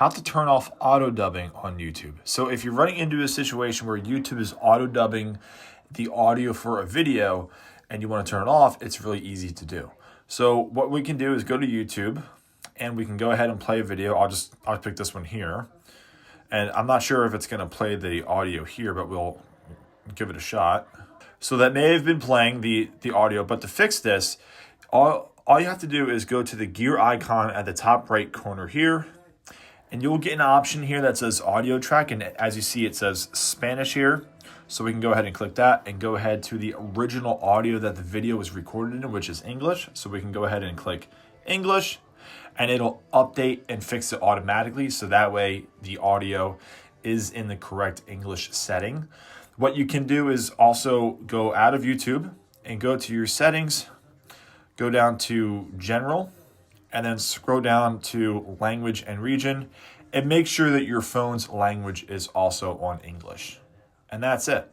how to turn off auto dubbing on YouTube. So if you're running into a situation where YouTube is auto dubbing the audio for a video and you want to turn it off, it's really easy to do. So what we can do is go to YouTube and we can go ahead and play a video. I'll pick this one here. And I'm not sure if it's going to play the audio here, but we'll give it a shot. So that may have been playing the audio, but to fix this, all you have to do is go to the gear icon at the top right corner here, and you'll get an option here that says audio track. And as you see, it says Spanish here. So we can go ahead and click that and go ahead to the original audio that the video was recorded in, which is English. So we can go ahead and click English, and it'll update and fix it automatically. So that way the audio is in the correct English setting. What you can do is also go out of YouTube and go to your settings, go down to General, and then scroll down to Language and Region, and make sure that your phone's language is also on English. And that's it.